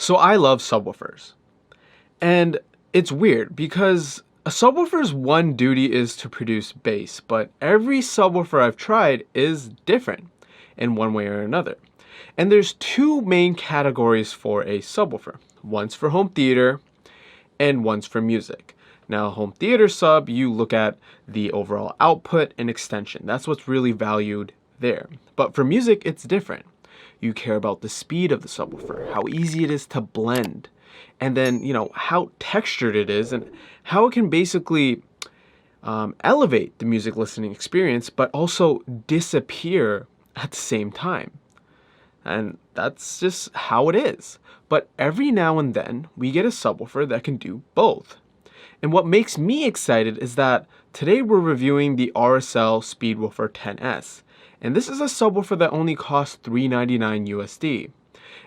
So I love subwoofers. And it's weird because a subwoofer's one duty is to produce bass, but every subwoofer I've tried is different in one way or another. And there's two main categories for a subwoofer. One's for home theater and one's for music. Now, home theater sub, you look at the overall output and extension. That's what's really valued there. But for music, it's different. You care about the speed of the subwoofer, how easy it is to blend, and then, how textured it is and how it can basically elevate the music listening experience, but also disappear at the same time. And that's just how it is. But every now and then, we get a subwoofer that can do both. And what makes me excited is that today we're reviewing the RSL Speedwoofer 10S. And this is a subwoofer that only costs $399 USD.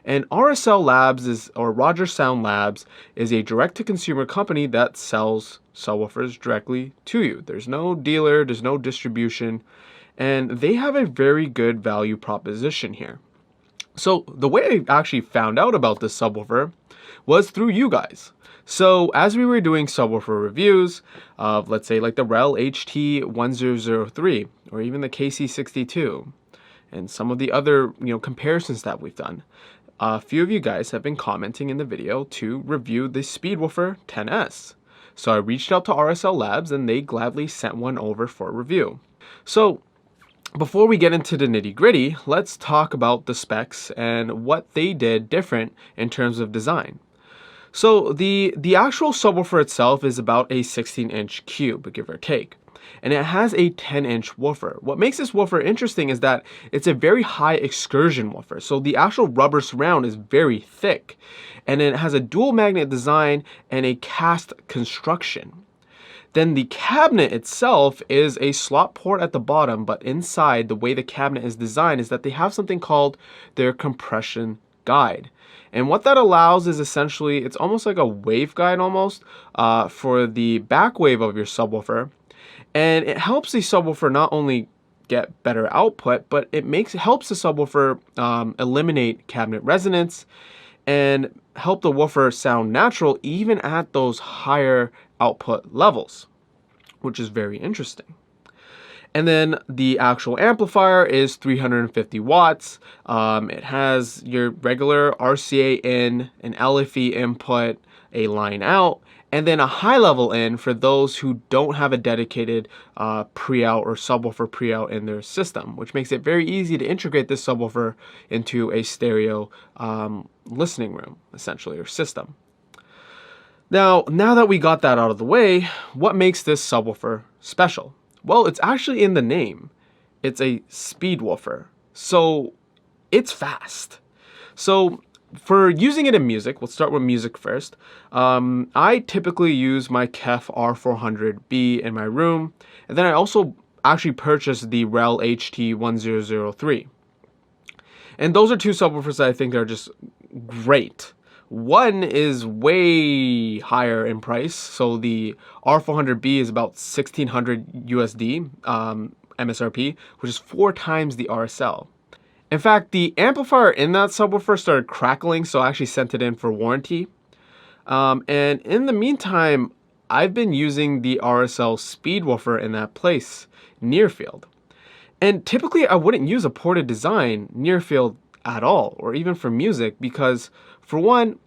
And RSL Labs or Roger Sound Labs is a direct-to-consumer company that sells subwoofers directly to you. There's no dealer, there's no distribution, and they have a very good value proposition here. So the way I actually found out about this subwoofer was through you guys. So as we were doing subwoofer reviews of, let's say, like the REL HT1003 or even the KC62 and some of the other comparisons that we've done, a few of you guys have been commenting in the video to review the Speedwoofer 10S. So I reached out to RSL Labs and they gladly sent one over for review. So before we get into the nitty-gritty, let's talk about the specs and what they did different in terms of design. So the actual subwoofer itself is about a 16-inch cube, give or take. And it has a 10-inch woofer. What makes this woofer interesting is that it's a very high excursion woofer. So the actual rubber surround is very thick. And it has a dual magnet design and a cast construction. Then the cabinet itself is a slot port at the bottom, but inside, the way the cabinet is designed is that they have something called their compression guide. And what that allows is essentially, it's almost like a waveguide almost for the back wave of your subwoofer. And it helps the subwoofer not only get better output, but it helps the subwoofer eliminate cabinet resonance and help the woofer sound natural even at those higher output levels, which is very interesting. And then the actual amplifier is 350 watts. It has your regular RCA in, an LFE input, a line out, and then a high level in for those who don't have a dedicated pre-out or subwoofer pre-out in their system, which makes it very easy to integrate this subwoofer into a stereo listening room, essentially, or system. Now that we got that out of the way, what makes this subwoofer special? Well, it's actually in the name. It's a Speedwoofer, so it's fast. So for using it in music, we'll start with music first. I typically use my KEF R400B in my room, and then I also actually purchased the REL HT1003. And those are two subwoofers that I think are just great. One is way higher in price, so the R400B is about $1,600 USD MSRP, which is 4 times the RSL. In fact, the amplifier in that subwoofer started crackling, so I actually sent it in for warranty. And in the meantime, I've been using the RSL Speedwoofer in that place, near field. And typically, I wouldn't use a ported design near field at all, or even for music, because for one,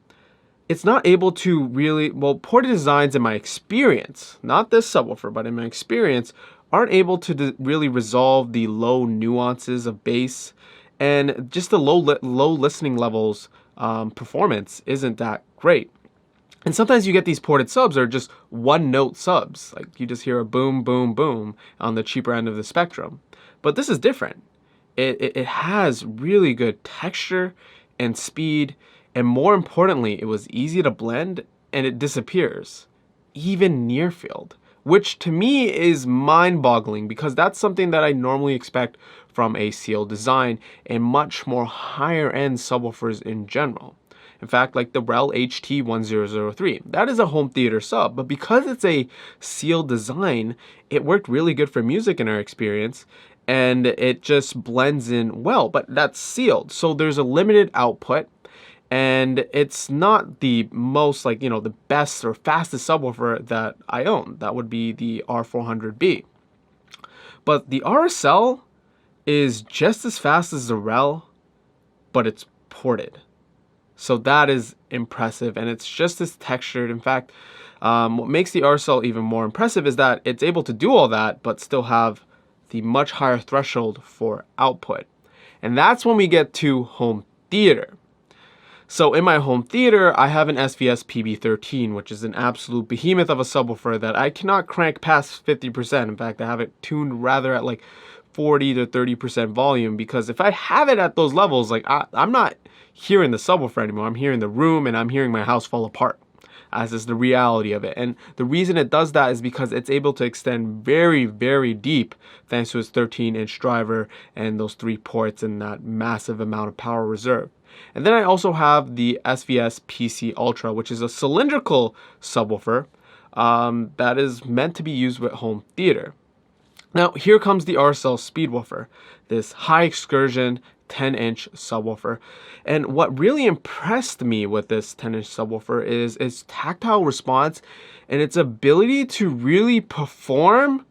it's not able to really, ported designs in my experience, not this subwoofer, but in my experience, aren't able to really resolve the low nuances of bass, and just the low listening levels performance isn't that great. And sometimes you get these ported subs that are just one note subs, like you just hear a boom, boom, boom on the cheaper end of the spectrum. But this is different. It has really good texture and speed, and more importantly, it was easy to blend and it disappears, even near field, which to me is mind-boggling because that's something that I normally expect from a sealed design and much more higher-end subwoofers in general. In fact, like the REL HT1003, that is a home theater sub, but because it's a sealed design, it worked really good for music in our experience, and it just blends in well, but that's sealed. So there's a limited output, And it's not the most, like, you know, the best or fastest subwoofer that I own. That would be the R400B. But the RSL is just as fast as the REL, but it's ported. So that is impressive, and it's just as textured. In fact, what makes the RSL even more impressive is that it's able to do all that, but still have the much higher threshold for output. And that's when we get to home theater. So in my home theater, I have an SVS PB13, which is an absolute behemoth of a subwoofer that I cannot crank past 50%. In fact, I have it tuned rather at like 40 to 30% volume, because if I have it at those levels, like I'm not hearing the subwoofer anymore. I'm hearing the room, and I'm hearing my house fall apart, as is the reality of it. And the reason it does that is because it's able to extend very, very deep thanks to its 13-inch driver and those 3 ports and that massive amount of power reserve. And then I also have the SVS PC Ultra, which is a cylindrical subwoofer that is meant to be used with home theater. Now, here comes the RSL Speedwoofer, this high excursion 10-inch subwoofer. And what really impressed me with this 10-inch subwoofer is its tactile response and its ability to really perform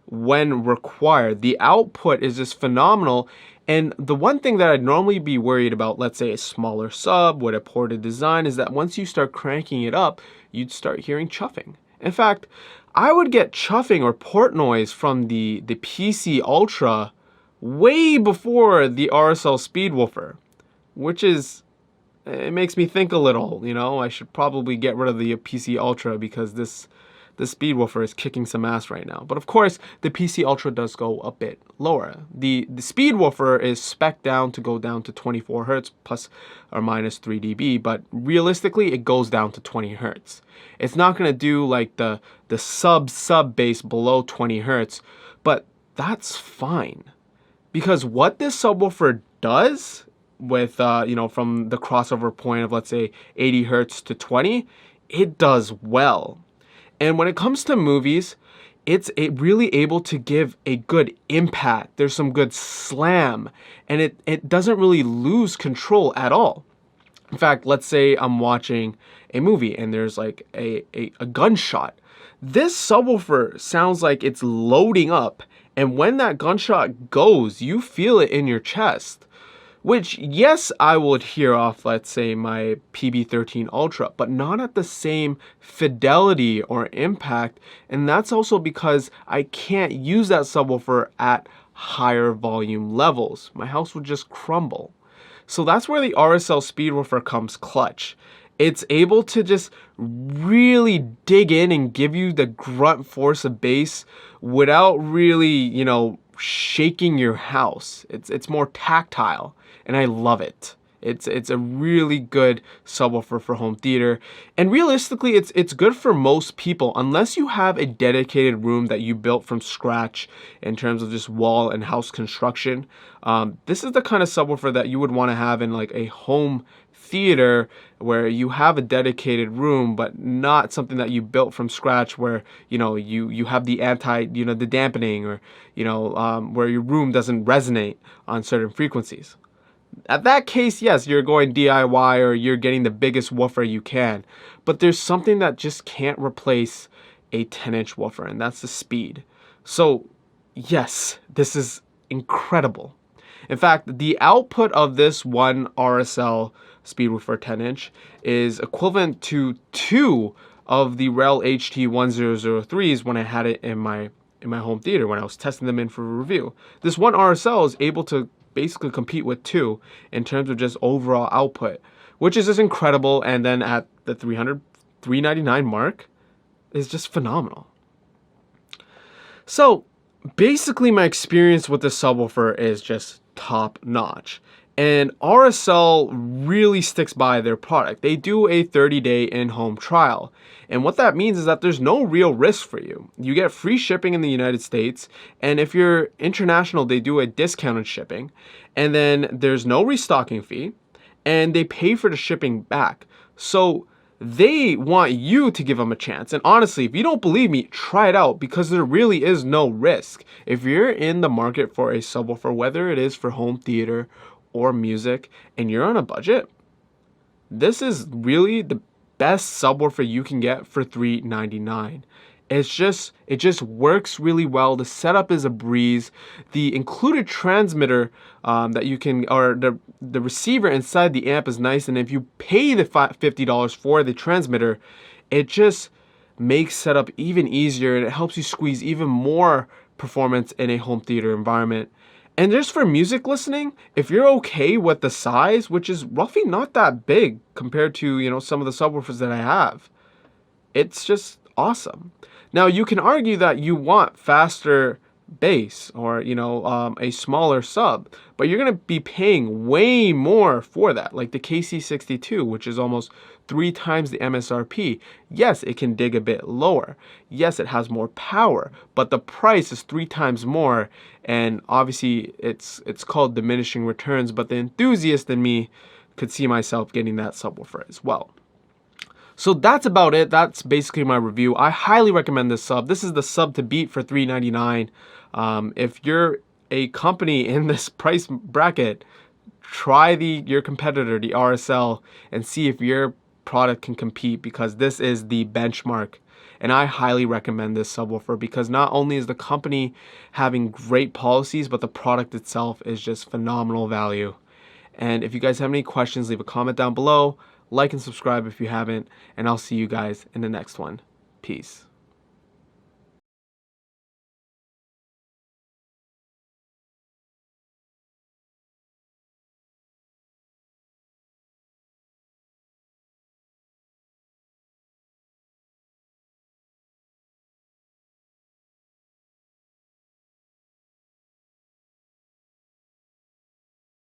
when required. The output is just phenomenal. And the one thing that I'd normally be worried about, let's say a smaller sub with a ported design, is that once you start cranking it up, you'd start hearing chuffing. In fact, I would get chuffing or port noise from the PC Ultra way before the RSL Speedwoofer, which is, it makes me think a little, you know, I should probably get rid of the PC Ultra because this Speedwoofer is kicking some ass right now. But of course, the PC Ultra does go a bit lower. The Speedwoofer is spec'd down to go down to 24 Hz plus or minus 3 dB, but realistically, it goes down to 20 Hz. It's not going to do like the sub bass below 20 Hz, but that's fine. Because what this subwoofer does with, you know, from the crossover point of, let's say, 80 Hz to 20, it does well. And when it comes to movies, it's really able to give a good impact. There's some good slam, and it doesn't really lose control at all. In fact, let's say I'm watching a movie and there's like a gunshot. This subwoofer sounds like it's loading up, and when that gunshot goes, you feel it in your chest. Which, yes, I would hear off, let's say, my PB13 Ultra, but not at the same fidelity or impact. And that's also because I can't use that subwoofer at higher volume levels. My house would just crumble. So that's where the RSL Speedwoofer comes clutch. It's able to just really dig in and give you the grunt force of bass without really, you know, shaking your house. It's more tactile, and I love it. It's a really good subwoofer for home theater, and realistically, it's good for most people unless you have a dedicated room that you built from scratch in terms of just wall and house construction. This is the kind of subwoofer that you would want to have in like a home theater where you have a dedicated room, but not something that you built from scratch where, you know, you have the the dampening, or, you know, where your room doesn't resonate on certain frequencies. At that case, yes, you're going DIY or you're getting the biggest woofer you can, but there's something that just can't replace a 10-inch woofer, and that's the speed. So yes, this is incredible. In fact, the output of this one RSL Speedwoofer 10-inch is equivalent to 2 of the REL HT1003s when I had it in my home theater when I was testing them in for a review. This one RSL is able to basically compete with 2 in terms of just overall output, which is just incredible. And then at the $399 mark is just phenomenal. So basically, my experience with the subwoofer is just top notch. And RSL really sticks by their product. They do a 30-day in-home trial. And what that means is that there's no real risk for you. You get free shipping in the United States. And if you're international, they do a discounted shipping. And then there's no restocking fee. And they pay for the shipping back. So they want you to give them a chance. And honestly, if you don't believe me, try it out, because there really is no risk. If you're in the market for a subwoofer, whether it is for home theater or music, and you're on a budget, this is really the best subwoofer you can get for $399. It just works really well. The setup is a breeze. The included transmitter that you can, or the receiver inside the amp is nice. And if you pay the $50 for the transmitter, it just makes setup even easier, and it helps you squeeze even more performance in a home theater environment. And just for music listening, if you're okay with the size, which is roughly not that big compared to, you know, some of the subwoofers that I have, it's just awesome. Now, you can argue that you want faster bass or, you know, a smaller sub, but you're going to be paying way more for that, like the KC62, which is almost 3 times the MSRP. Yes, it can dig a bit lower. Yes, it has more power, but the price is 3 times more, and obviously it's called diminishing returns, but the enthusiast in me could see myself getting that subwoofer as well. So that's about it. That's basically my review. I highly recommend this sub. This is the sub to beat for $399. If you're a company in this price bracket, try your competitor, the RSL, and see if your product can compete, because this is the benchmark. And I highly recommend this subwoofer because not only is the company having great policies, but the product itself is just phenomenal value. And if you guys have any questions, leave a comment down below. Like and subscribe if you haven't, and I'll see you guys in the next one. Peace.